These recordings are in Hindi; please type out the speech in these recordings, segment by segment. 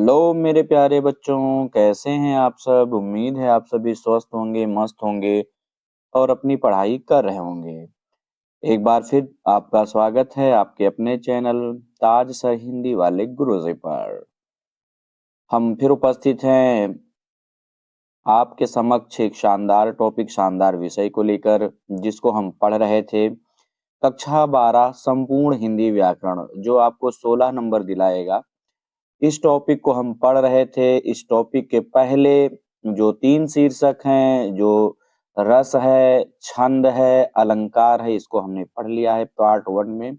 हेलो मेरे प्यारे बच्चों, कैसे हैं आप सब। उम्मीद है आप सभी स्वस्थ होंगे, मस्त होंगे और अपनी पढ़ाई कर रहे होंगे। एक बार फिर आपका स्वागत है आपके अपने चैनल ताज सर हिंदी वाले गुरुजी पर। हम फिर उपस्थित हैं आपके समक्ष एक शानदार टॉपिक, शानदार विषय को लेकर, जिसको हम पढ़ रहे थे। कक्षा 12 संपूर्ण हिंदी व्याकरण, जो आपको 16 नंबर दिलाएगा। इस टॉपिक को हम पढ़ रहे थे। इस टॉपिक के पहले जो 3 शीर्षक हैं, जो रस है, छंद है, अलंकार है, इसको हमने पढ़ लिया है पार्ट 1 में।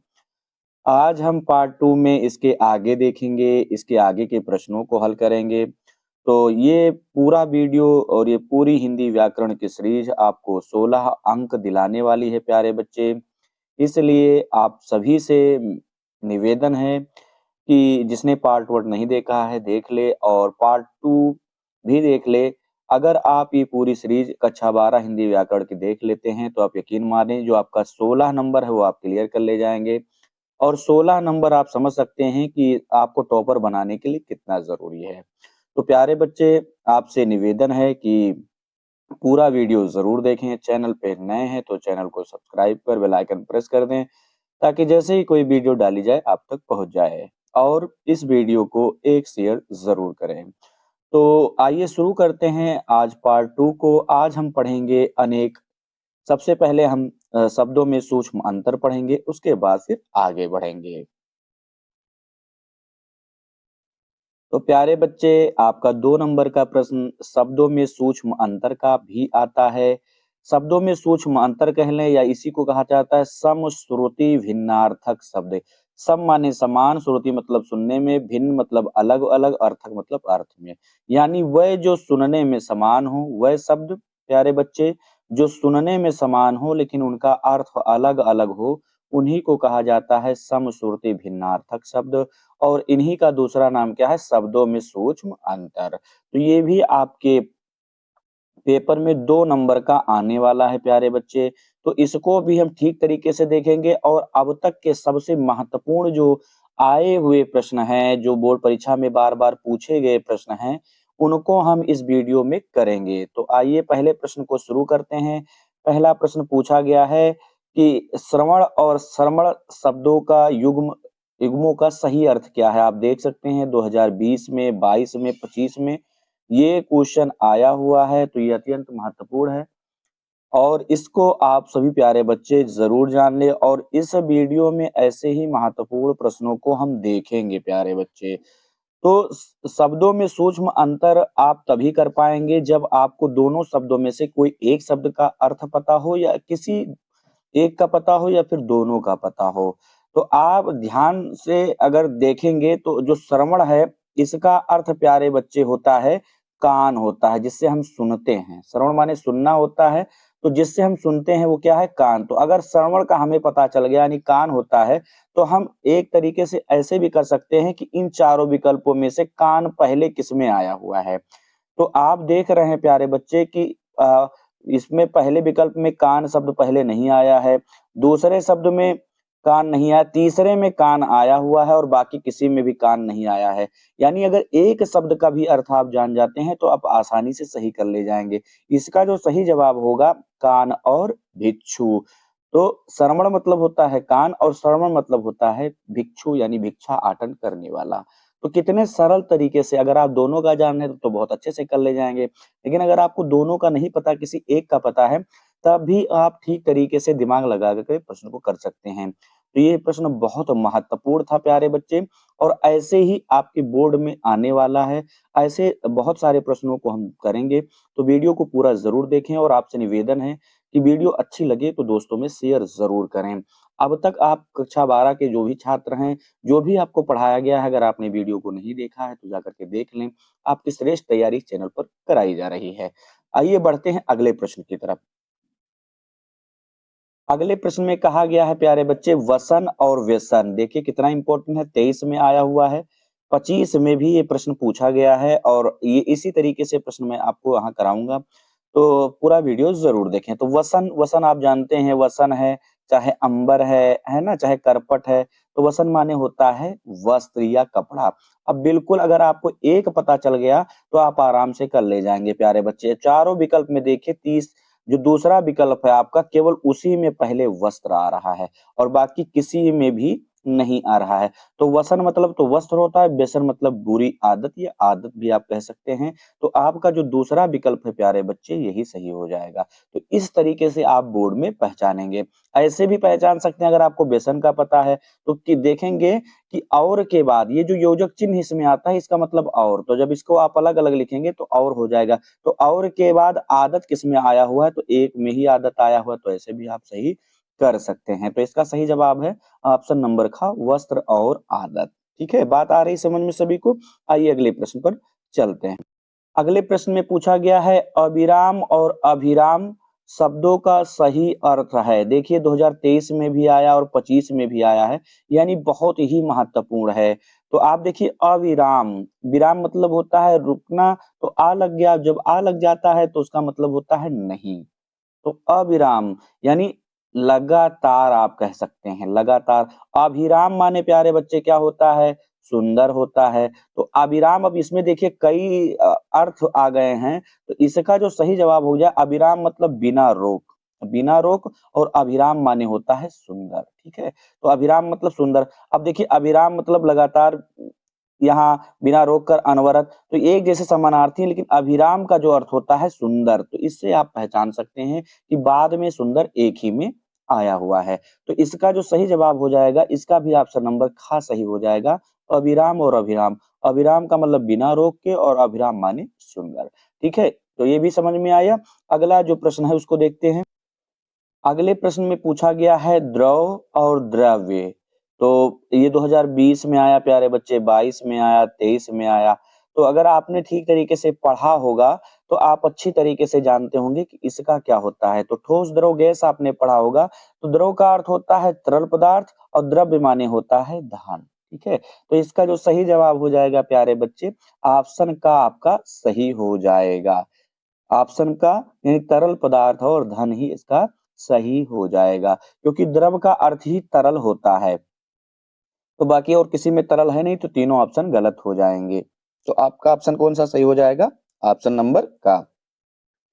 आज हम पार्ट 2 में इसके आगे देखेंगे, इसके आगे के प्रश्नों को हल करेंगे। तो ये पूरा वीडियो और ये पूरी हिंदी व्याकरण की सीरीज आपको 16 अंक दिलाने वाली है प्यारे बच्चे। इसलिए आप सभी से निवेदन है कि जिसने पार्ट 1 नहीं देखा है देख ले और पार्ट 2 भी देख ले। अगर आप ये पूरी सीरीज कक्षा 12 हिंदी व्याकरण की देख लेते हैं तो आप यकीन मानें, जो आपका 16 नंबर है वो आप क्लियर कर ले जाएंगे। और 16 नंबर आप समझ सकते हैं कि आपको टॉपर बनाने के लिए कितना जरूरी है। तो प्यारे बच्चे, आपसे निवेदन है कि पूरा वीडियो जरूर देखें। चैनल पे नए हैं तो चैनल को सब्सक्राइब कर बेल आइकन प्रेस कर दें, ताकि जैसे ही कोई वीडियो डाली जाए आप तक पहुंच जाए। और इस वीडियो को एक शेयर जरूर करें। तो आइए शुरू करते हैं आज पार्ट 2 को। आज हम पढ़ेंगे अनेक। सबसे पहले हम शब्दों में सूक्ष्म अंतर पढ़ेंगे, उसके बाद फिर आगे बढ़ेंगे। तो प्यारे बच्चे, आपका 2 नंबर का प्रश्न शब्दों में सूक्ष्म अंतर का भी आता है। शब्दों में सूक्ष्म अंतर कह लें या इसी को कहा जाता है समश्रुति भिन्नार्थक शब्द। सम माने समान, श्रुति मतलब सुनने में, भिन्न मतलब अलग अलग, अर्थक मतलब अर्थ में। यानी वह जो सुनने में समान हो, वह शब्द प्यारे बच्चे जो सुनने में समान हो लेकिन उनका अर्थ अलग अलग हो, उन्हीं को कहा जाता है समश्रुति भिन्नार्थक शब्द। और इन्हीं का दूसरा नाम क्या है? शब्दों में सूक्ष्म अंतर। तो ये भी आपके पेपर में 2 नंबर का आने वाला है प्यारे बच्चे। तो इसको भी हम ठीक तरीके से देखेंगे और अब तक के सबसे महत्वपूर्ण जो आए हुए प्रश्न हैं, जो बोर्ड परीक्षा में बार-बार पूछे गए प्रश्न हैं, उनको हम इस वीडियो में करेंगे। तो आइए पहले प्रश्न को शुरू करते हैं। पहला प्रश्न पूछा गया है कि श्रवण और श्रमण शब्दों का युग्मों का सही अर्थ क्या है? आप देख सकते हैं 2020 में, 22 में, 25 में ये क्वेश्चन आया हुआ है। तो ये अत्यंत महत्वपूर्ण है और इसको आप सभी प्यारे बच्चे जरूर जान ले। और इस वीडियो में ऐसे ही महत्वपूर्ण प्रश्नों को हम देखेंगे प्यारे बच्चे। तो शब्दों में सूक्ष्म अंतर आप तभी कर पाएंगे जब आपको दोनों शब्दों में से कोई एक शब्द का अर्थ पता हो, या किसी एक का पता हो, या फिर दोनों का पता हो। तो आप ध्यान से अगर देखेंगे तो जो श्रवण है, इसका अर्थ प्यारे बच्चे होता है कान होता है, जिससे हम सुनते हैं। श्रवण माने सुनना होता है, तो जिससे हम सुनते हैं वो क्या है? कान। तो अगर श्रवण का हमें पता चल गया यानी कान होता है, तो हम एक तरीके से ऐसे भी कर सकते हैं कि इन चारों विकल्पों में से कान पहले किसमें आया हुआ है। तो आप देख रहे हैं प्यारे बच्चे कि इसमें पहले विकल्प में कान शब्द पहले नहीं आया है, दूसरे शब्द में कान नहीं आया, तीसरे में कान आया हुआ है और बाकी किसी में भी कान नहीं आया है। यानी अगर एक शब्द का भी अर्थ आप जान जाते हैं तो आप आसानी से सही कर ले जाएंगे। इसका जो सही जवाब होगा कान और भिक्षु। तो श्रवण मतलब होता है कान और श्रवण मतलब होता है भिक्षु, यानी भिक्षा आटन करने वाला। तो कितने सरल तरीके से अगर आप दोनों का जान रहे तो बहुत अच्छे से कर ले जाएंगे। लेकिन अगर आपको दोनों का नहीं पता, किसी एक का पता है, तब भी आप ठीक तरीके से दिमाग लगा कर प्रश्न को कर सकते हैं। तो ये प्रश्न बहुत महत्वपूर्ण था प्यारे बच्चे, और ऐसे ही आपके बोर्ड में आने वाला है। ऐसे बहुत सारे प्रश्नों को हम करेंगे। तो वीडियो को पूरा जरूर देखें और आपसे निवेदन है कि वीडियो अच्छी लगे तो दोस्तों में शेयर जरूर करें। अब तक आप कक्षा 12 के जो भी छात्र हैं, जो भी आपको पढ़ाया गया है, अगर आपने वीडियो को नहीं देखा है तो जाकर के देख लें। आपकी श्रेष्ठ तैयारी इस चैनल पर कराई जा रही है। आइए बढ़ते हैं अगले प्रश्न की तरफ। अगले प्रश्न में कहा गया है प्यारे बच्चे वसन और व्यसन। देखिए कितना इंपॉर्टेंट है, 23 में आया हुआ है, 25 में भी ये प्रश्न पूछा गया है और ये इसी तरीके से प्रश्न मैं आपको यहाँ कराऊंगा। तो पूरा वीडियो जरूर देखें। तो वसन, वसन आप जानते हैं, वसन है चाहे अंबर है ना, चाहे करपट है, तो वसन माने होता है वस्त्र या कपड़ा। अब बिल्कुल अगर आपको एक पता चल गया तो आप आराम से कर ले जाएंगे प्यारे बच्चे। चारों विकल्प में देखिए 30, जो दूसरा विकल्प है आपका केवल उसी में पहले वस्त्र आ रहा है और बाकी किसी में भी नहीं आ रहा है। तो वसन मतलब तो वस्त्र होता है, व्यसन मतलब बुरी आदत या आदत भी आप कह सकते हैं। तो आपका जो दूसरा विकल्प है प्यारे बच्चे यही सही हो जाएगा। तो इस तरीके से आप बोर्ड में पहचानेंगे। ऐसे भी पहचान सकते हैं अगर आपको व्यसन का पता है तो कि देखेंगे कि और के बाद ये जो योजक चिन्ह इसमें आता है इसका मतलब और, तो जब इसको आप अलग अलग लिखेंगे तो और हो जाएगा। तो और के बाद आदत किसमें आया हुआ है, तो एक में ही आदत आया हुआ है, तो ऐसे भी आप सही कर सकते हैं। तो इसका सही जवाब है ऑप्शन नंबर ख, वस्त्र और आदत। ठीक है, बात आ रही समझ में सभी को। आइए अगले प्रश्न पर चलते हैं। अगले प्रश्न में पूछा गया है अविराम और अभिराम शब्दों का सही अर्थ है। देखिए 2023 में भी आया और 25 में भी आया है, यानी बहुत ही महत्वपूर्ण है। तो आप देखिए अविराम, विराम मतलब होता है रुकना, तो आ लग गया, जब आ लग जाता है तो उसका मतलब होता है नहीं। तो अविराम यानी लगातार आप कह सकते हैं, लगातार। अभिराम माने प्यारे बच्चे क्या होता है, सुंदर होता है। तो अभिराम, अब इसमें देखिए कई अर्थ आ गए हैं, तो इसका जो सही जवाब हो जाए अभिराम मतलब बिना रोक, बिना रोक, और अभिराम माने होता है सुंदर। ठीक है, तो अभिराम मतलब सुंदर। अब देखिए अभिराम मतलब लगातार, यहाँ बिना रोक कर, अनवरत, तो एक जैसे समानार्थी हैं, लेकिन अभिराम का जो अर्थ होता है सुंदर। तो इससे आप पहचान सकते हैं कि बाद में सुंदर एक ही में आया हुआ है। तो इसका जो सही जवाब हो जाएगा, इसका भी ऑप्शन नंबर ख सही हो जाएगा। अभिराम और अभिराम, अभिराम का मतलब बिना रोक के और अभिराम माने सुंदर। ठीक है, तो ये भी समझ में आया। अगला जो प्रश्न है उसको देखते हैं। अगले प्रश्न में पूछा गया है द्रव और द्रव्य। तो ये 2020 में आया प्यारे बच्चे, 22 में आया, 23 में आया। तो अगर आपने ठीक तरीके से पढ़ा होगा तो आप अच्छी तरीके से जानते होंगे कि इसका क्या होता है। तो ठोस, द्रव, गैस आपने पढ़ा होगा। तो द्रव का अर्थ होता है तरल पदार्थ और द्रव्य माने होता है धन। ठीक है, तो इसका जो सही जवाब हो जाएगा प्यारे बच्चे, ऑप्शन का आपका सही हो जाएगा। ऑप्शन का यानी तरल पदार्थ और धन ही इसका सही हो जाएगा, क्योंकि द्रव का अर्थ ही तरल होता है। तो बाकी और किसी में तरल है नहीं, तो तीनों ऑप्शन गलत हो जाएंगे। तो आपका ऑप्शन कौन सा सही हो जाएगा, ऑप्शन नंबर का।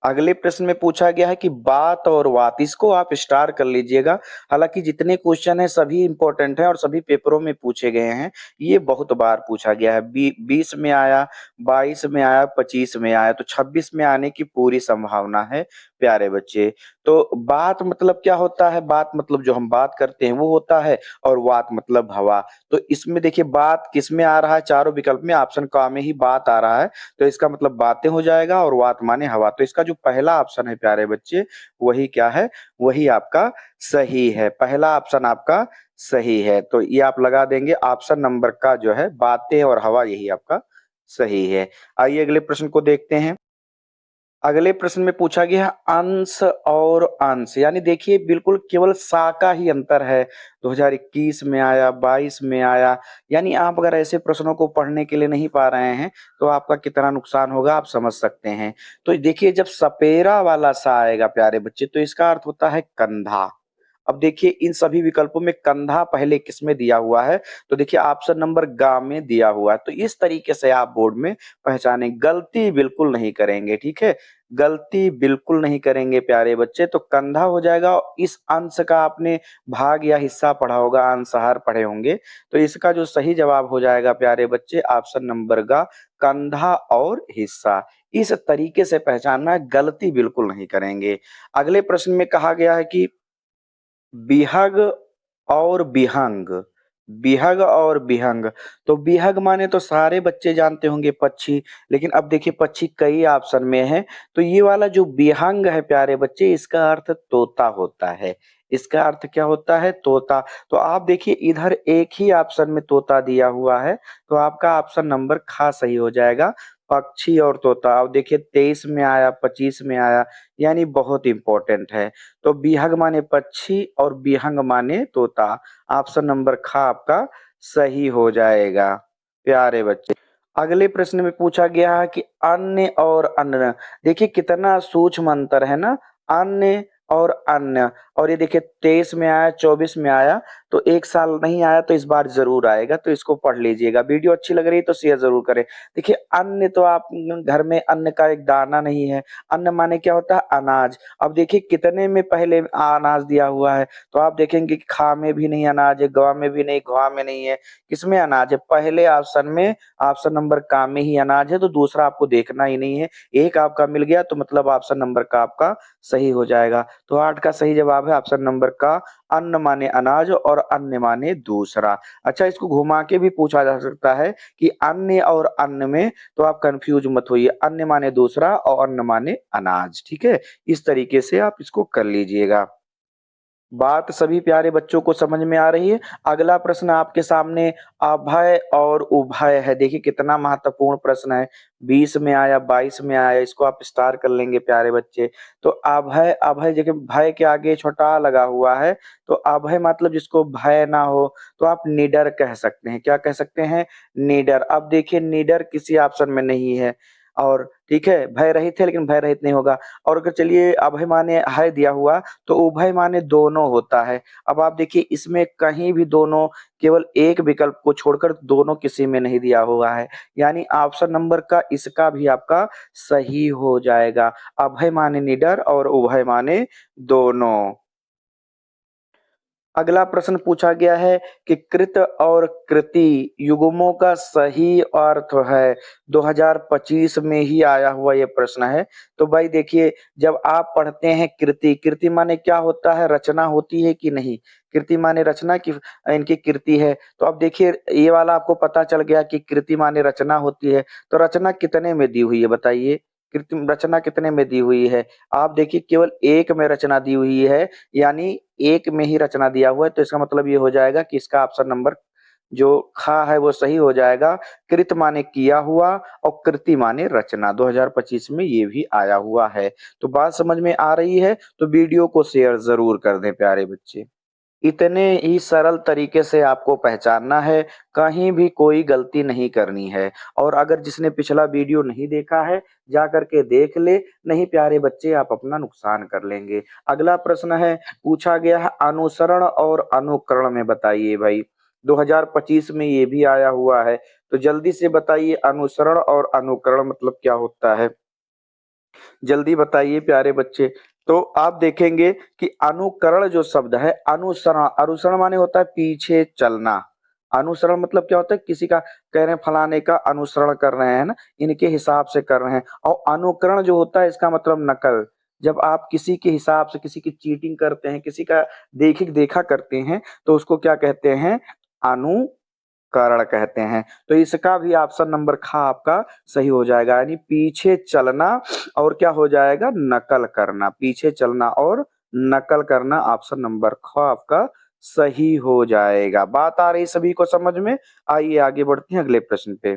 अगले प्रश्न में पूछा गया है कि बात और वात, इसको आप स्टार कर लीजिएगा। हालांकि जितने क्वेश्चन हैं सभी इंपॉर्टेंट हैं और सभी पेपरों में पूछे गए हैं। ये बहुत बार पूछा गया है, 20 में आया, 22 में आया, 25 में आया, तो 26 में आने की पूरी संभावना है प्यारे बच्चे। तो बात मतलब क्या होता है, बात मतलब जो हम बात करते हैं वो होता है, और वात मतलब हवा। तो इसमें देखिए बात किस में आ रहा है, चारों विकल्प में ऑप्शन क में ही बात आ रहा है, तो इसका मतलब बातें हो जाएगा, और वात माने हवा। तो इसका जो पहला ऑप्शन है प्यारे बच्चे, वही क्या है, वही आपका सही है। पहला ऑप्शन आपका सही है, तो ये आप लगा देंगे ऑप्शन नंबर का जो है बातें और हवा, यही आपका सही है। आइए अगले प्रश्न को देखते हैं। अगले प्रश्न में पूछा गया है अंश और अंश, यानी देखिए बिल्कुल केवल सा का ही अंतर है। 2021 में आया, 22 में आया, यानी आप अगर ऐसे प्रश्नों को पढ़ने के लिए नहीं पा रहे हैं तो आपका कितना नुकसान होगा आप समझ सकते हैं। तो देखिए जब सपेरा वाला सा आएगा प्यारे बच्चे, तो इसका अर्थ होता है कंधा। अब देखिए इन सभी विकल्पों में कंधा पहले किसमें दिया हुआ है, तो देखिए ऑप्शन नंबर ग में दिया हुआ है। तो इस तरीके से आप बोर्ड में पहचाने, गलती बिल्कुल नहीं करेंगे। ठीक है, गलती बिल्कुल नहीं करेंगे प्यारे बच्चे। तो कंधा हो जाएगा। इस अंश का आपने भाग या हिस्सा पढ़ा होगा, अंशहार पढ़े होंगे। तो इसका जो सही जवाब हो जाएगा प्यारे बच्चे, ऑप्शन नंबर ग, कंधा और हिस्सा। इस तरीके से पहचानना, गलती बिल्कुल नहीं करेंगे। अगले प्रश्न में कहा गया है कि बिहग और बिहंग, बिहग और बिहंग। तो बिहग माने तो सारे बच्चे जानते होंगे पक्षी, लेकिन अब देखिए पक्षी कई ऑप्शन में है। तो ये वाला जो बिहंग है प्यारे बच्चे, इसका अर्थ तोता होता है। इसका अर्थ क्या होता है, तोता। तो आप देखिए इधर एक ही ऑप्शन में तोता दिया हुआ है, तो आपका ऑप्शन नंबर खा सही हो जाएगा, पक्षी और तोता। अब देखिए 23 में आया, 25 में आया, यानी बहुत इंपॉर्टेंट है। तो बिहग माने पक्षी और बिहंग माने तोता। ऑप्शन नंबर ख आपका सही हो जाएगा प्यारे बच्चे। अगले प्रश्न में पूछा गया है कि अन्य और अन्न, देखिए कितना सूक्ष्म अंतर है ना, अन्य और अन्य। और ये देखिए 23 में आया, 24 में आया, तो 1 साल नहीं आया तो इस बार ज़रूर आएगा, तो इसको पढ़ लीजिएगा। वीडियो अच्छी लग रही है तो शेयर ज़रूर करें। देखिए अन्न तो आप घर में अन्न का एक दाना नहीं है, अन्न माने क्या होता है? अनाज। अब देखिए कितने में पहले अनाज दिया हुआ है, तो आप देखेंगे कि खा में भी नहीं अनाज है, ग में भी नहीं, घ में नहीं है, किसमें अनाज है? पहले ऑप्शन में, ऑप्शन नंबर का में ही अनाज है, तो दूसरा आपको देखना ही नहीं है। एक आपका मिल गया तो मतलब ऑप्शन नंबर का आपका सही हो जाएगा। तो 8 का सही जवाब है ऑप्शन नंबर का, अन्न माने अनाज और अन्य माने दूसरा। अच्छा, इसको घुमा के भी पूछा जा सकता है कि अन्य और अन्न में, तो आप कंफ्यूज मत होइए, अन्य माने दूसरा और अन्न माने अनाज, ठीक है? इस तरीके से आप इसको कर लीजिएगा। बात सभी प्यारे बच्चों को समझ में आ रही है? अगला प्रश्न आपके सामने अभय और उभय है। देखिए कितना महत्वपूर्ण प्रश्न है। 20 में आया, 22 में आया, इसको आप स्टार कर लेंगे प्यारे बच्चे। तो अभय, अभय देखिए भय के आगे छोटा आ लगा हुआ है, तो अभय मतलब जिसको भय ना हो, तो आप निडर कह सकते हैं। क्या कह सकते हैं? निडर। अब देखिए निडर किसी ऑप्शन में नहीं है, और ठीक है, भय रहित है लेकिन भय रहित नहीं होगा। और अगर चलिए अभय माने है दिया हुआ, तो उभय माने दोनों होता है। अब आप देखिए इसमें कहीं भी दोनों, केवल एक विकल्प को छोड़कर दोनों किसी में नहीं दिया हुआ है, यानी ऑप्शन नंबर का इसका भी आपका सही हो जाएगा। अभय माने निडर और उभय माने दोनों। अगला प्रश्न पूछा गया है कि कृत और कृति युग्मों का सही अर्थ है। 2025 में ही आया हुआ ये प्रश्न है। तो भाई देखिए, जब आप पढ़ते हैं कृति, कृति माने क्या होता है? रचना होती है कि नहीं? कृति माने रचना की, इनकी कृति है। तो अब देखिए ये वाला आपको पता चल गया कि कृति माने रचना होती है। तो रचना कितने में दी हुई है बताइए? कृति रचना कितने में दी हुई है? आप देखिए केवल एक में रचना दी हुई है, यानी एक में ही रचना दिया हुआ है, तो इसका मतलब ये हो जाएगा कि इसका ऑप्शन नंबर जो ख है वो सही हो जाएगा। कृत माने किया हुआ और कृति माने रचना। 2025 में ये भी आया हुआ है। तो बात समझ में आ रही है तो वीडियो को शेयर जरूर कर दें प्यारे बच्चे। इतने ही सरल तरीके से आपको पहचानना है, कहीं भी कोई गलती नहीं करनी है। और अगर जिसने पिछला वीडियो नहीं देखा है, जा करके देख ले, नहीं प्यारे बच्चे आप अपना नुकसान कर लेंगे। अगला प्रश्न है, पूछा गया है अनुसरण और अनुकरण में बताइए भाई। 2025 में ये भी आया हुआ है, तो जल्दी से बताइए अनुसरण और अनुकरण मतलब क्या होता है? जल्दी बताइए प्यारे बच्चे। तो आप देखेंगे कि अनुकरण जो शब्द है, अनुसरण, अनुसरण माने होता है पीछे चलना। अनुसरण मतलब क्या होता है? किसी का कह रहे हैं फलाने का अनुसरण कर रहे हैं ना, इनके हिसाब से कर रहे हैं। और अनुकरण जो होता है इसका मतलब नकल। जब आप किसी के हिसाब से किसी की चीटिंग करते हैं, किसी का देखा करते हैं, तो उसको क्या कहते हैं? अनु कारण कहते हैं। तो इसका भी ऑप्शन नंबर ख आपका सही हो जाएगा, यानी पीछे चलना और क्या हो जाएगा? नकल करना। पीछे चलना और नकल करना, ऑप्शन नंबर ख आपका सही हो जाएगा। बात आ रही सभी को समझ में? आइए आगे बढ़ते हैं अगले प्रश्न पे।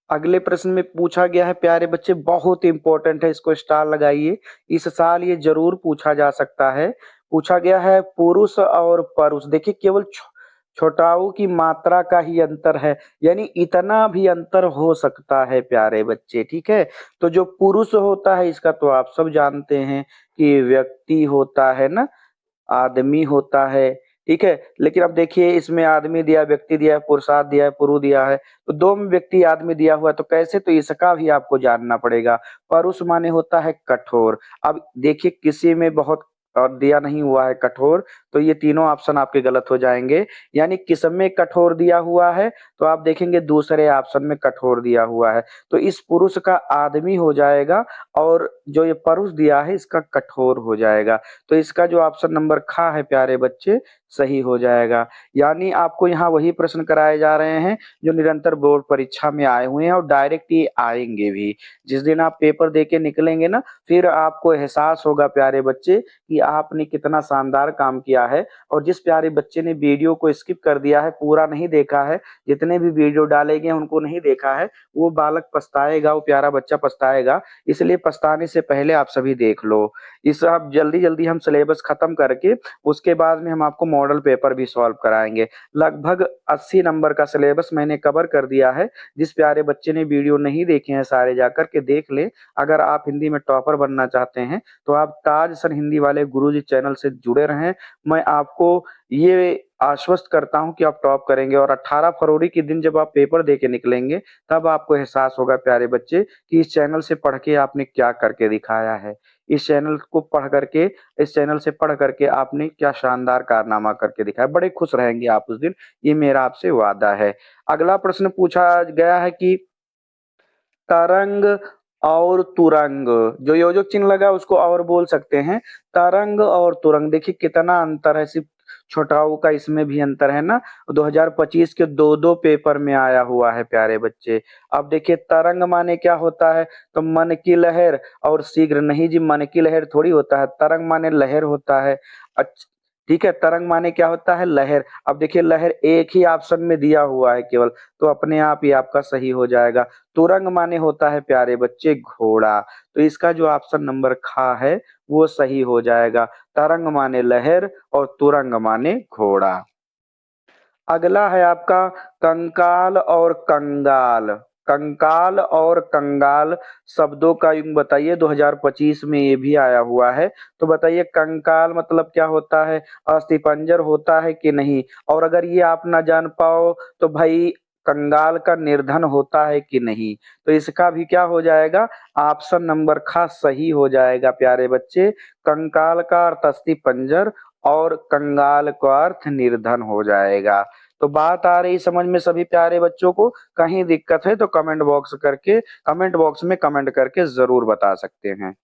अगले प्रश्न में पूछा गया है प्यारे बच्चे, बहुत इंपॉर्टेंट है, इसको स्टार लगाइए। इस साल ये जरूर पूछा जा सकता है। पूछा गया है पुरुष और परुष। देखिए केवल छोटाऊ की मात्रा का ही अंतर है, यानी इतना भी अंतर हो सकता है प्यारे बच्चे, ठीक है? तो जो पुरुष होता है इसका तो आप सब जानते हैं कि व्यक्ति होता है ना, आदमी होता है, ठीक है? लेकिन अब देखिए इसमें आदमी दिया, व्यक्ति दिया है, पुरुषार्थ दिया है, पुरु दिया है, तो 2 में व्यक्ति आदमी दिया हुआ है, तो कैसे? तो इसका भी आपको जानना पड़ेगा। परुष माने होता है कठोर। अब देखिए किसी में बहुत और दिया नहीं हुआ है कठोर, तो ये तीनों ऑप्शन आपके गलत हो जाएँगे। यानी किसमें कठोर दिया हुआ है, तो आप देखेंगे दूसरे ऑप्शन में कठोर दिया हुआ है। तो इस पुरुष का आदमी हो जाएगा और जो ये परुष दिया है इसका कठोर हो जाएगा। तो इसका जो ऑप्शन नंबर ख है प्यारे बच्चे सही हो जाएगा। यानी आपको यहाँ वही प्रश्न कराए जा रहे हैं जो निरंतर बोर्ड परीक्षा में आए हुए हैं और डायरेक्ट ये आएंगे भी। जिस दिन आप पेपर दे के निकलेंगे ना, फिर आपको एहसास होगा प्यारे बच्चे कि आपने कितना शानदार काम किया है। और जिस प्यारे बच्चे ने वीडियो को स्किप कर दिया है, पूरा नहीं देखा है, जितने भी वीडियो डाले गए उनको नहीं देखा है, वो बालक पछताएगा, वो प्यारा बच्चा पछताएगा। इसलिए पछताने से पहले आप सभी देख लो। इस आप जल्दी-जल्दी हम सिलेबस खत्म करके उसके बाद में हम आपको मॉडल पेपर भी सॉल्व कराएँगे। लगभग 80 नंबर का सिलेबस मैंने कवर कर दिया है। जिस प्यारे बच्चे ने वीडियो नहीं देखे हैं सारे जाकर के देख लें। अगर आप हिंदी में टॉपर बनना चाहते हैं तो आप ताज सर हिंदी वाले गुरुजी चैनल से जुड़े रहें। मैं आपको ये आश्वस्त करता हूँ कि आप टॉप करेंगे और 18 फरवरी के दिन जब आप पेपर दे के निकलेंगे, तब आपको एहसास होगा प्यारे बच्चे कि इस चैनल से पढ़ के आपने क्या करके दिखाया है। इस चैनल से पढ़ करके आपने क्या शानदार कारनामा करके दिखाया। बड़े खुश रहेंगे आप उस दिन, ये मेरा आपसे वादा है। अगला प्रश्न पूछा गया है कि तरंग और तुरंग, जो योजक चिन्ह लगा उसको और बोल सकते हैं। तरंग और तुरंग, देखिए कितना अंतर है, सिर्फ छोटाऊ का इसमें भी अंतर है ना। 2025 के दो पेपर में आया हुआ है प्यारे बच्चे। अब देखिए तरंग माने क्या होता है, तो मन की लहर, और शीघ्र नहीं जी, मन की लहर थोड़ी होता है, तरंग माने लहर होता है। ठीक है, तरंग माने क्या होता है, लहर। अब देखिए लहर एक ही ऑप्शन में दिया हुआ है केवल, तो अपने आप ही आपका सही हो जाएगा। तुरंग माने होता है प्यारे बच्चे घोड़ा, तो इसका जो ऑप्शन नंबर खा है वो सही हो जाएगा। तरंग माने लहर और तुरंग माने घोड़ा। अगला है आपका कंकाल और कंगाल। कंकाल और कंगाल शब्दों का युग्म बताइए, 2025 में ये भी आया हुआ है। तो बताइए कंकाल मतलब क्या होता है, अस्थिपंजर होता है कि नहीं। और अगर ये आप ना जान पाओ तो भाई कंगाल का निर्धन होता है कि नहीं। तो इसका भी क्या हो जाएगा, ऑप्शन नंबर खा सही हो जाएगा प्यारे बच्चे। कंकाल का अर्थ अस्थिपंजर और कंगाल का अर्थ निर्धन हो जाएगा। तो बात आ रही समझ में सभी प्यारे बच्चों को। कहीं दिक्कत है तो कमेंट बॉक्स में कमेंट करके जरूर बता सकते हैं।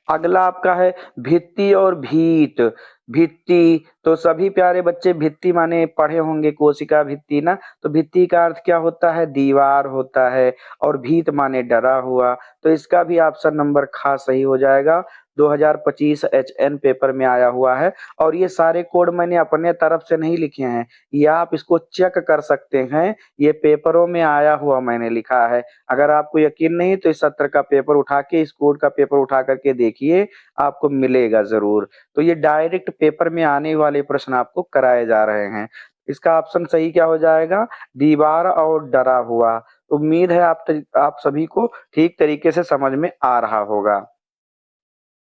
अगला आपका है भित्ति और भीत। भित्ति तो सभी प्यारे बच्चे भित्ति माने पढ़े होंगे, कोशिका भित्ति ना। तो भित्ति का अर्थ क्या होता है, दीवार होता है। और भीत माने डरा हुआ, तो इसका भी ऑप्शन नंबर खा सही हो जाएगा। 2025 एचएन पेपर में आया हुआ है। और ये सारे कोड मैंने अपने तरफ से नहीं लिखे हैं, ये आप इसको चेक कर सकते हैं, ये पेपरों में आया हुआ मैंने लिखा है। अगर आपको यकीन नहीं तो इस सत्र का पेपर उठा के, इस कोड का पेपर उठा करके देखिए, आपको मिलेगा जरूर। तो ये डायरेक्ट पेपर में आने वाले प्रश्न आपको कराए जा रहे हैं। इसका ऑप्शन सही क्या हो जाएगा, दीवार और डरा हुआ। उम्मीद है आप सभी को ठीक तरीके से समझ में आ रहा होगा।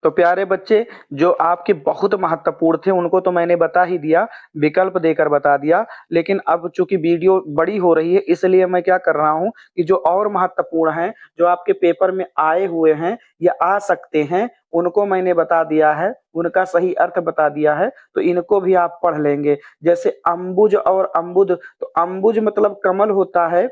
तो प्यारे बच्चे, जो आपके बहुत महत्वपूर्ण थे उनको तो मैंने बता ही दिया, विकल्प देकर बता दिया। लेकिन अब चूंकि वीडियो बड़ी हो रही है, इसलिए मैं क्या कर रहा हूं कि जो और महत्वपूर्ण हैं, जो आपके पेपर में आए हुए हैं या आ सकते हैं, उनको मैंने बता दिया है, उनका सही अर्थ बता दिया है। तो इनको भी आप पढ़ लेंगे। जैसे अम्बुज और अम्बुद, तो अम्बुज मतलब कमल होता है,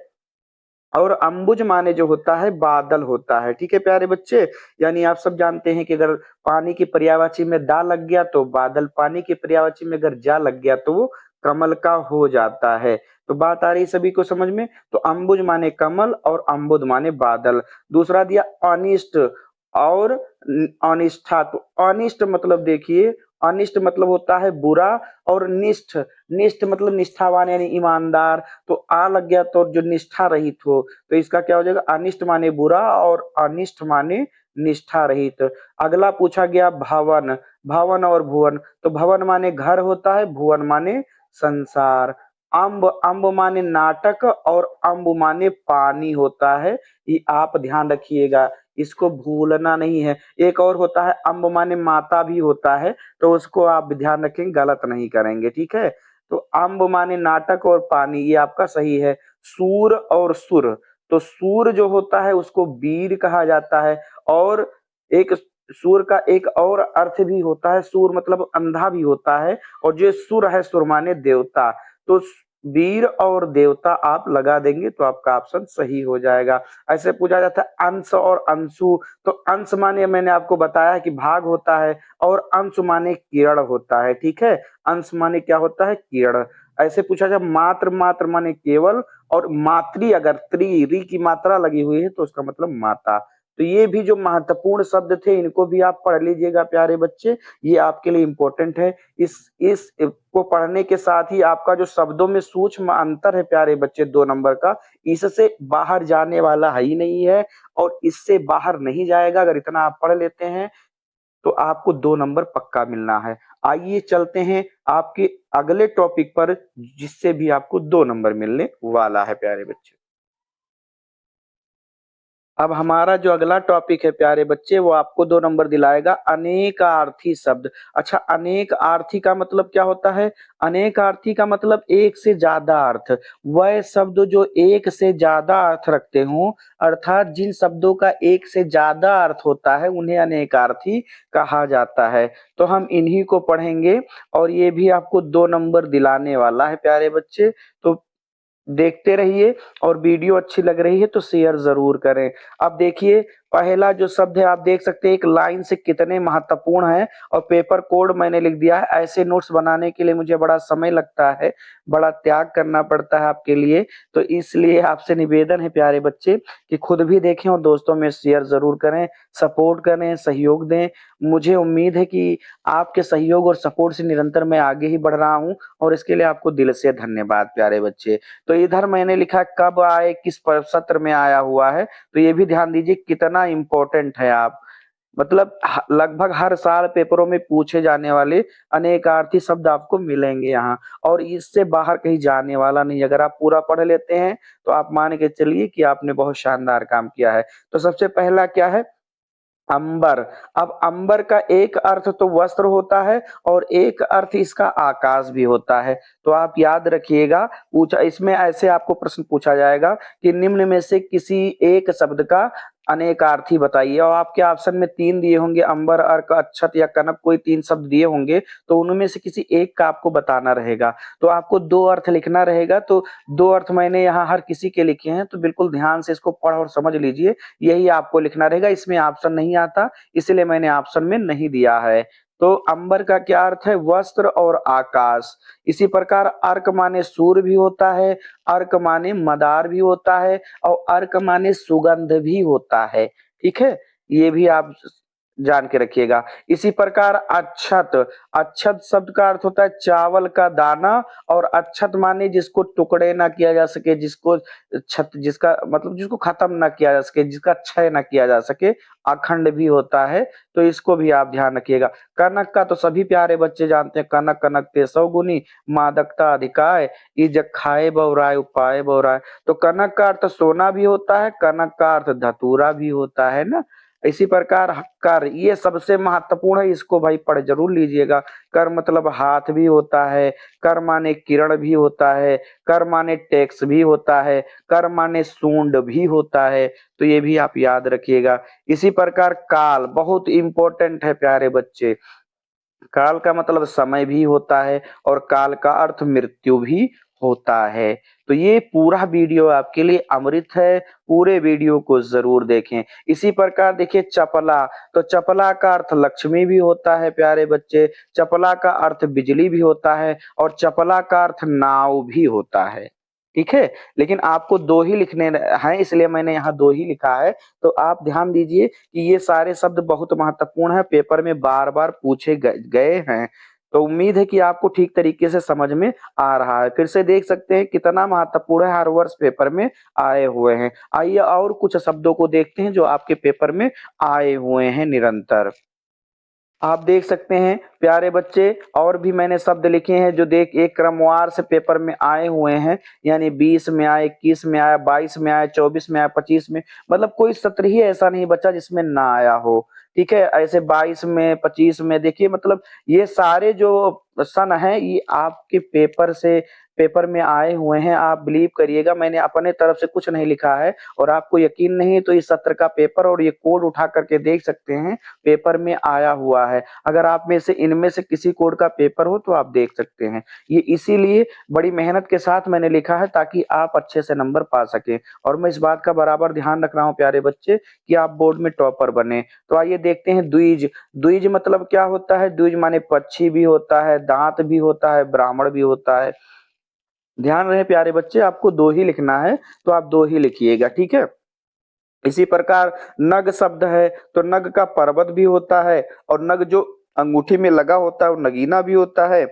और अंबुज माने जो होता है बादल होता है। ठीक है प्यारे बच्चे, यानी आप सब जानते हैं कि अगर पानी की पर्यायवाची में दा लग गया तो बादल, पानी की पर्यायवाची में अगर जा लग गया तो वो कमल का हो जाता है। तो बात आ रही सभी को समझ में। तो अंबुज माने कमल और अम्बुद माने बादल। दूसरा दिया अनिष्ट और अनिष्ठा। तो अनिष्ट मतलब देखिए, अनिष्ट मतलब होता है बुरा, और निष्ठ, निष्ठ मतलब निष्ठावान यानी ईमानदार। तो आ लग गया तो जो निष्ठा रहित हो, तो इसका क्या हो जाएगा, अनिष्ट माने बुरा और अनिष्ट माने निष्ठा रहित। अगला पूछा गया भवन। भवन और भुवन, तो भवन माने घर होता है, भुवन माने संसार। अम्ब, अम्ब माने नाटक और अम्ब माने पानी होता है। ये आप ध्यान रखिएगा, इसको भूलना नहीं है। एक और होता है अम्ब माने माता भी होता है, तो उसको आप ध्यान रखेंगे, गलत नहीं करेंगे। ठीक है, तो अम्ब माने नाटक और पानी, ये आपका सही है। सूर और सुर, तो सूर जो होता है उसको वीर कहा जाता है। और एक सूर का एक और अर्थ भी होता है, सूर मतलब अंधा भी होता है। और जो सुर है, सुर माने देवता। तो वीर और देवता आप लगा देंगे तो आपका ऑप्शन सही हो जाएगा। ऐसे पूछा जाता है अंश और अंशु, तो अंश माने मैंने आपको बताया कि भाग होता है, और अंश माने किरण होता है। ठीक है, अंश माने क्या होता है, किरण। ऐसे पूछा जाए मात्र, मात्र माने केवल, और मातृ अगर त्री री की मात्रा लगी हुई है तो उसका मतलब माता। तो ये भी जो महत्वपूर्ण शब्द थे इनको भी आप पढ़ लीजिएगा प्यारे बच्चे, ये आपके लिए इम्पोर्टेंट है। इस को पढ़ने के साथ ही आपका जो शब्दों में सूक्ष्म अंतर है प्यारे बच्चे 2 नंबर का, इससे बाहर जाने वाला है ही नहीं है, और इससे बाहर नहीं जाएगा। अगर इतना आप पढ़ लेते हैं तो आपको 2 नंबर पक्का मिलना है। आइए चलते हैं आपके अगले टॉपिक पर, जिससे भी आपको 2 नंबर मिलने वाला है प्यारे बच्चे। अब हमारा जो अगला टॉपिक है प्यारे बच्चे, वो आपको 2 नंबर दिलाएगा अनेकार्थी शब्द। अच्छा, अनेकार्थी का मतलब क्या होता है? अनेकार्थी का मतलब एक से ज्यादा अर्थ। वह शब्द जो एक से ज्यादा अर्थ रखते हों, अर्थात जिन शब्दों का एक से ज्यादा अर्थ होता है, उन्हें अनेकार्थी कहा जाता है। तो हम इन्हीं को पढ़ेंगे और ये भी आपको 2 नंबर दिलाने वाला है प्यारे बच्चे। तो देखते रहिए और वीडियो अच्छी लग रही है तो शेयर जरूर करें। अब देखिए, पहला जो शब्द है आप देख सकते हैं एक लाइन से कितने महत्वपूर्ण है, और पेपर कोड मैंने लिख दिया है। ऐसे नोट्स बनाने के लिए मुझे बड़ा समय लगता है, बड़ा त्याग करना पड़ता है आपके लिए। तो इसलिए आपसे निवेदन है प्यारे बच्चे कि खुद भी देखें और दोस्तों में शेयर जरूर करें, सपोर्ट करें, सहयोग दें। मुझे उम्मीद है कि आपके सहयोग और सपोर्ट से निरंतर मैं आगे ही बढ़ रहा हूँ, और इसके लिए आपको दिल से धन्यवाद प्यारे बच्चे। तो इधर मैंने लिखा कब आए, किस सत्र में आया हुआ है, तो ये भी ध्यान दीजिए कितना इंपॉर्टेंट है। आप मतलब लगभग हर साल पेपरों में पूछे जाने वाले अनेकार्थी शब्द आपको मिलेंगे यहाँ, और इससे बाहर कहीं जाने वाला नहीं। अगर आप पूरा पढ़ लेते हैं तो आप मान के चलिए कि आपने बहुत शानदार काम किया है। तो सबसे पहला क्या है? अंबर। अब अंबर का एक अर्थ तो वस्त्र होता है, और एक अर्थ इसका आकाश भी होता है। तो आप याद रखिएगा, पूछा इसमें ऐसे आपको प्रश्न पूछा जाएगा कि निम्न में से किसी एक शब्द का अनेकार्थी बताइए, और आपके ऑप्शन में 3 दिए होंगे, अंबर, अर्क, अच्छत या कनक, कोई 3 शब्द दिए होंगे। तो उनमें से किसी एक का आपको बताना रहेगा। तो आपको 2 अर्थ लिखना रहेगा। तो 2 अर्थ मैंने यहाँ हर किसी के लिखे हैं, तो बिल्कुल ध्यान से इसको पढ़ और समझ लीजिए। यही आपको लिखना रहेगा, इसमें ऑप्शन नहीं आता, इसलिए मैंने ऑप्शन में नहीं दिया है। तो अंबर का क्या अर्थ है? वस्त्र और आकाश। इसी प्रकार अर्क माने सूर्य भी होता है, अर्क माने मदार भी होता है, और अर्क माने सुगंध भी होता है। ठीक है, ये भी आप जान के रखिएगा। इसी प्रकार अच्छत। अच्छत शब्द का अर्थ होता है चावल का दाना, और अच्छत माने जिसको टुकड़े ना किया जा सके, जिसको छत जिसका मतलब जिसको खत्म ना किया जा सके, जिसका क्षय ना किया जा सके, अखंड भी होता है। तो इसको भी आप ध्यान रखिएगा। कनक का तो सभी प्यारे बच्चे जानते हैं, कनक कनक ते सौ गुनी, मादकता अधिकाय, इज खाए बौराय उपाय बौराय। तो कनक का अर्थ सोना भी होता है, कनक का अर्थ धतूरा भी होता है ना। इसी प्रकार कर, ये सबसे महत्वपूर्ण है, इसको भाई पढ़ जरूर लीजिएगा। कर मतलब हाथ भी होता है, कर माने किरण भी होता है, कर माने टैक्स भी होता है, कर माने सूंड भी होता है। तो ये भी आप याद रखिएगा। इसी प्रकार काल बहुत इंपॉर्टेंट है प्यारे बच्चे। काल का मतलब समय भी होता है, और काल का अर्थ मृत्यु भी होता है। तो ये पूरा वीडियो आपके लिए अमृत है, पूरे वीडियो को जरूर देखें। इसी प्रकार देखिए चपला। तो चपला का अर्थ लक्ष्मी भी होता है प्यारे बच्चे, चपला का अर्थ बिजली भी होता है, और चपला का अर्थ नाव भी होता है। ठीक है, लेकिन आपको 2 ही लिखने हैं, इसलिए मैंने यहाँ 2 ही लिखा है। तो आप ध्यान दीजिए कि ये सारे शब्द बहुत महत्वपूर्ण है, पेपर में बार बार पूछे गए हैं। तो उम्मीद है कि आपको ठीक तरीके से समझ में आ रहा है। फिर से देख सकते हैं कितना महत्वपूर्ण है, हर वर्ष पेपर में आए हुए हैं। आइए और कुछ शब्दों को देखते हैं जो आपके पेपर में आए हुए हैं निरंतर। आप देख सकते हैं प्यारे बच्चे, और भी मैंने शब्द लिखे हैं जो देख एक क्रमवार से पेपर में आए हुए हैं। यानी 20 में आए, 21 में आया, 22 में आया, 24 में आया, 25 में, मतलब कोई सत्र ही ऐसा नहीं बचा जिसमें ना आया हो। ठीक है, ऐसे 22 में, 25 में देखिए, मतलब ये सारे जो सन है ये आपके पेपर में आए हुए हैं। आप बिलीव करिएगा, मैंने अपने तरफ से कुछ नहीं लिखा है, और आपको यकीन नहीं है तो इस सत्र का पेपर और ये कोड उठा करके देख सकते हैं, पेपर में आया हुआ है। अगर आप में से इनमें से किसी कोड का पेपर हो तो आप देख सकते हैं। ये इसीलिए बड़ी मेहनत के साथ मैंने लिखा है ताकि आप अच्छे से नंबर पा सकें, और मैं इस बात का बराबर ध्यान रख रहा हूं प्यारे बच्चे कि आप बोर्ड में टॉपर बने। तो आइए देखते हैं द्विज। द्विज मतलब क्या होता है? द्विज माने पक्षी भी होता है, दांत भी होता है, ब्राह्मण भी होता है। ध्यान रहे प्यारे बच्चे, आपको 2 ही लिखना है, तो आप 2 ही लिखिएगा। ठीक है, इसी प्रकार नग शब्द है, तो नग का पर्वत भी होता है, और नग जो अंगूठी में लगा होता है वो नगीना भी होता है,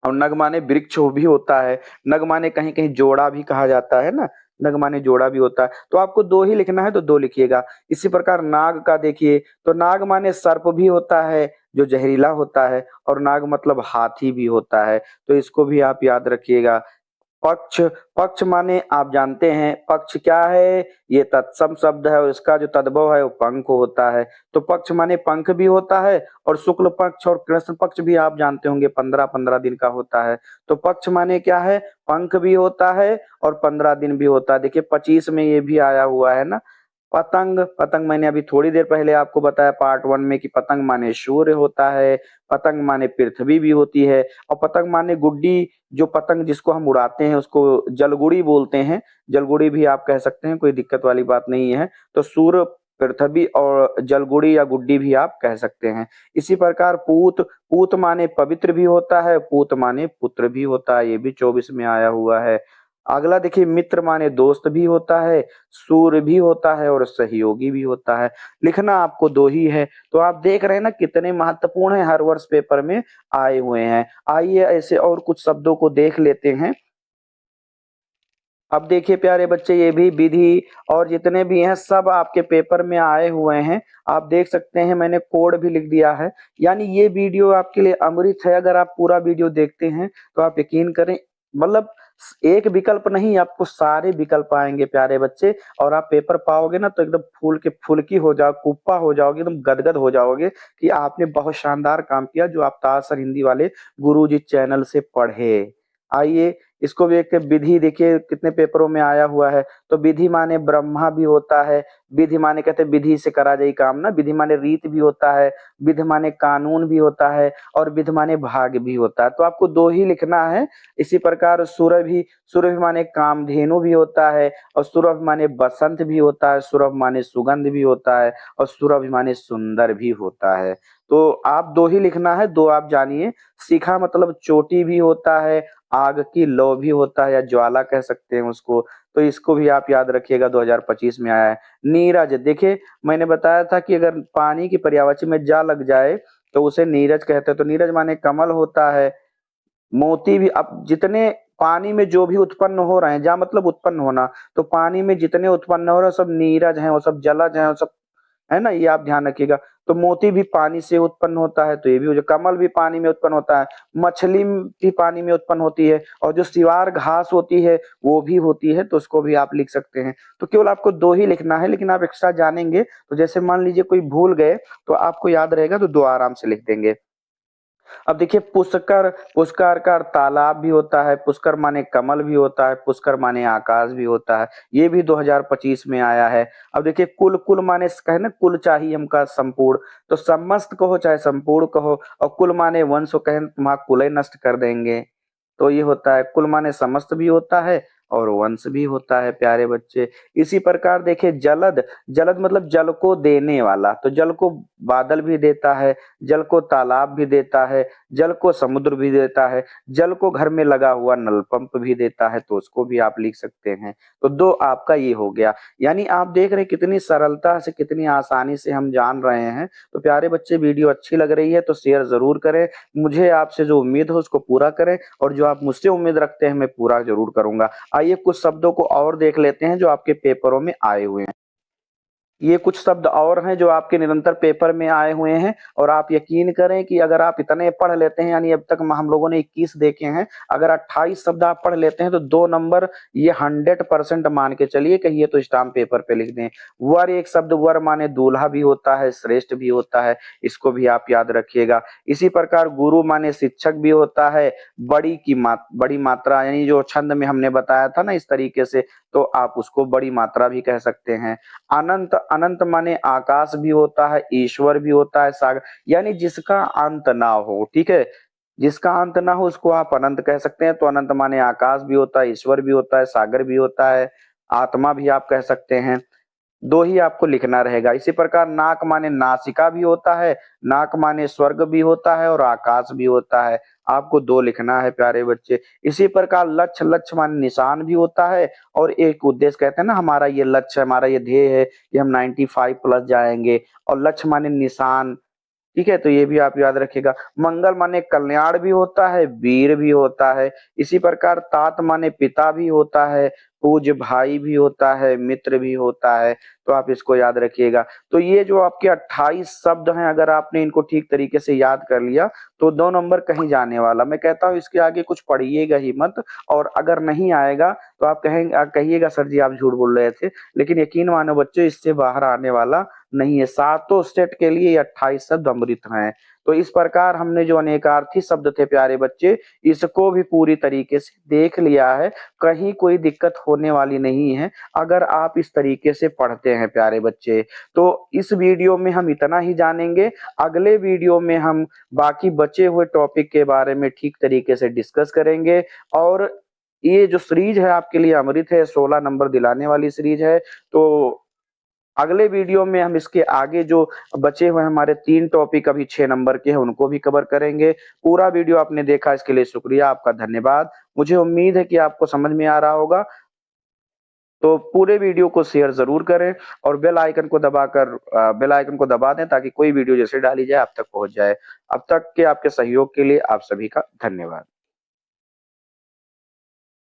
और नग माने वृक्ष भी होता है। नग माने कहीं कहीं जोड़ा भी कहा जाता है ना, नग माने जोड़ा भी होता है। तो आपको 2 ही लिखना है तो 2 लिखिएगा। इसी प्रकार नाग का देखिए, तो नाग माने सर्प भी होता है जो जहरीला होता है, और नाग मतलब हाथी भी होता है। तो इसको भी आप याद रखिएगा। पक्ष, पक्ष माने आप जानते हैं पक्ष क्या है, ये तत्सम शब्द है और इसका जो तद्भव है वो पंख होता है। तो पक्ष माने पंख भी होता है और शुक्ल पक्ष और कृष्ण पक्ष भी आप जानते होंगे 15-15 दिन का होता है। तो पक्ष माने क्या है, पंख भी होता है और 15 दिन भी होता है। देखिए 25 में ये भी आया हुआ है ना, पतंग, पतंग मैंने अभी थोड़ी देर पहले आपको बताया पार्ट 1 में कि पतंग माने सूर्य होता है, पतंग माने पृथ्वी भी होती है और पतंग माने गुड्डी, जो पतंग जिसको हम उड़ाते हैं उसको जलगुड़ी बोलते हैं। जलगुड़ी भी आप कह सकते हैं, कोई दिक्कत वाली बात नहीं है। तो सूर्य, पृथ्वी और जलगुड़ी या गुड्डी भी आप कह सकते हैं। इसी प्रकार पूत, पूत माने पवित्र भी होता है, पूत माने पुत्र भी होता है, ये भी 24 में आया हुआ है। अगला देखिए मित्र माने दोस्त भी होता है, सूर्य भी होता है और सहयोगी भी होता है। लिखना आपको 2 ही है। तो आप देख रहे हैं ना कितने महत्वपूर्ण है, हर वर्ष पेपर में आए हुए हैं। आइए ऐसे और कुछ शब्दों को देख लेते हैं। अब देखिए प्यारे बच्चे, ये भी विधि और जितने भी हैं सब आपके पेपर में आए हुए हैं। आप देख सकते हैं मैंने कोड भी लिख दिया है। यानी ये वीडियो आपके लिए अमृत है। अगर आप पूरा वीडियो देखते हैं तो आप यकीन करें, मतलब एक विकल्प नहीं, आपको सारे विकल्प आएंगे प्यारे बच्चे। और आप पेपर पाओगे ना तो एकदम फूल के फुल्की हो जाओ, कुप्पा हो जाओगे, एकदम गदगद हो जाओगे कि आपने बहुत शानदार काम किया जो आप ताज सर हिंदी वाले गुरुजी चैनल से पढ़े। आइए इसको भी एक विधि देखिए कितने पेपरों में आया हुआ है। तो विधि माने ब्रह्मा भी होता है, विधि माने कहते हैं विधि से करा जाए काम ना, विधि माने रीत भी होता है, विधि माने कानून भी होता है और विधि माने भाग भी होता है। तो आपको 2 ही लिखना है। इसी प्रकार सुरभि, सुरभि माने कामधेनु भी होता है और सुरभि माने बसंत भी होता है, सुरभि माने सुगंध भी होता है और सुरभि माने सुंदर भी होता है। तो आप 2 ही लिखना है, 2 आप जानिए। शिखा मतलब चोटी भी होता है, आग की लौ भी होता है या ज्वाला कह सकते हैं उसको। तो इसको भी आप याद रखिएगा, 2025 में आया है। नीरज, देखिए मैंने बताया था कि अगर पानी की पर्यायवाची में जा लग जाए तो उसे नीरज कहते हैं। तो नीरज माने कमल होता है। मोती भी, अब जितने पानी में जो भी उत्पन्न हो रहे हैं, जा मतलब उत्पन्न होना, तो पानी में जितने उत्पन्न हो रहे हैं सब नीरज हैं, वो सब जलज हैं, वो सब है ना, ये आप ध्यान रखिएगा। तो मोती भी पानी से उत्पन्न होता है, तो ये भी हो जाए। कमल भी पानी में उत्पन्न होता है, मछली भी पानी में उत्पन्न होती है और जो सिवार घास होती है वो भी होती है, तो उसको भी आप लिख सकते हैं। तो केवल आपको 2 ही लिखना है, लेकिन आप एक्स्ट्रा जानेंगे तो जैसे मान लीजिए कोई भूल गए तो आपको याद रहेगा तो 2 आराम से लिख देंगे। अब देखिए पुष्कर, पुष्कर का अर्थ तालाब भी होता है, पुष्कर माने कमल भी होता है, पुष्कर माने आकाश भी होता है। ये भी 2025 में आया है। अब देखिए कुल, कुल माने कहे ना कुल चाहिए हमका संपूर्ण, तो समस्त कहो चाहे संपूर्ण कहो, और कुल माने वंश कहे तुम्हारा कुल ही नष्ट कर देंगे। तो ये होता है, कुल माने समस्त भी होता है और वंश भी होता है प्यारे बच्चे। इसी प्रकार देखिए जलद, जलद मतलब जल को देने वाला, तो जल को बादल भी देता है, जल को तालाब भी देता है, जल को समुद्र भी देता है, जल को घर में लगा हुआ नल पंप भी देता है, तो उसको भी आप लिख सकते हैं। तो 2 आपका ये हो गया। यानी आप देख रहे हैं कितनी सरलता से, कितनी आसानी से हम जान रहे हैं। तो प्यारे बच्चे वीडियो अच्छी लग रही है तो शेयर जरूर करें, मुझे आपसे जो उम्मीद हो उसको पूरा करें और जो आप मुझसे उम्मीद रखते हैं मैं पूरा जरूर करूंगा। आइए कुछ शब्दों को और देख लेते हैं जो आपके पेपरों में आए हुए हैं। ये कुछ शब्द और हैं जो आपके निरंतर पेपर में आए हुए हैं और आप यकीन करें कि अगर आप इतने पढ़ लेते हैं, यानी अब तक हम लोगों ने 21 देखे हैं, अगर 28 शब्द आप पढ़ लेते हैं तो 2 नंबर ये 100% मान के चलिए, कहिए तो स्टाम्प पेपर पे लिख दें। वर, एक शब्द वर माने दूल्हा भी होता है, श्रेष्ठ भी होता है, इसको भी आप याद रखिएगा। इसी प्रकार गुरु माने शिक्षक भी होता है, बड़ी मात्रा, यानी जो छंद में हमने बताया था ना इस तरीके से, तो आप उसको बड़ी मात्रा भी कह सकते हैं। अनंत, अनंत माने आकाश भी होता है, ईश्वर भी होता है, सागर, यानी जिसका अंत ना हो, ठीक है, जिसका अंत ना हो उसको आप अनंत कह सकते हैं। तो अनंत माने आकाश भी होता है, ईश्वर भी होता है, सागर भी होता है, आत्मा भी आप कह सकते हैं। 2 ही आपको लिखना रहेगा। इसी प्रकार नाक माने नासिका भी होता है, नाक माने स्वर्ग भी होता है और आकाश भी होता है। आपको 2 लिखना है प्यारे बच्चे। इसी प्रकार लक्ष्य, लक्ष्य माने निशान भी होता है और एक उद्देश्य, कहते हैं ना हमारा ये लक्ष्य है, हमारा ये ध्येय है कि हम 95 प्लस जाएंगे, और लक्ष्य माने निशान, ठीक है, तो ये भी आप याद रखिएगा। मंगल माने कल्याण भी होता है, वीर भी होता है। इसी प्रकार तात माने पिता भी होता है, पूज्य भाई भी होता है, मित्र भी होता है, तो आप इसको याद रखिएगा। तो ये जो आपके 28 शब्द हैं, अगर आपने इनको ठीक तरीके से याद कर लिया, तो 2 नंबर कहीं जाने वाला। मैं कहता हूँ इसके आगे कुछ पढ़िएगा ही मत, और अगर नहीं आएगा तो आप कहिएगा सर जी आप झूठ बोल रहे थे, लेकिन यकीन मानो बच्चों इससे बाहर आने वाला नहीं है। सातों स्टेट के लिए 28 शब्द अमृत हैं। तो इस प्रकार हमने जो अनेकार्थी शब्द थे प्यारे बच्चे, इसको भी पूरी तरीके से देख लिया है। कहीं कोई दिक्कत होने वाली नहीं है अगर आप इस तरीके से पढ़ते हैं प्यारे बच्चे। तो इस वीडियो में हम इतना ही जानेंगे। अगले वीडियो में हम बाकी बचे हुए टॉपिक के बारे में ठीक तरीके से डिस्कस करेंगे। और ये जो सीरीज है आपके लिए अमृत है, 16 नंबर दिलाने वाली सीरीज है। तो अगले वीडियो में हम इसके आगे जो बचे हुए हमारे 3 टॉपिक अभी 6 नंबर के हैं उनको भी कवर करेंगे। पूरा वीडियो आपने देखा इसके लिए शुक्रिया, आपका धन्यवाद। मुझे उम्मीद है कि आपको समझ में आ रहा होगा। तो पूरे वीडियो को शेयर ज़रूर करें और बेल आइकन को दबा दें ताकि कोई वीडियो जैसे डाली जाए आप तक पहुँच जाए। अब तक के आपके सहयोग के लिए आप सभी का धन्यवाद।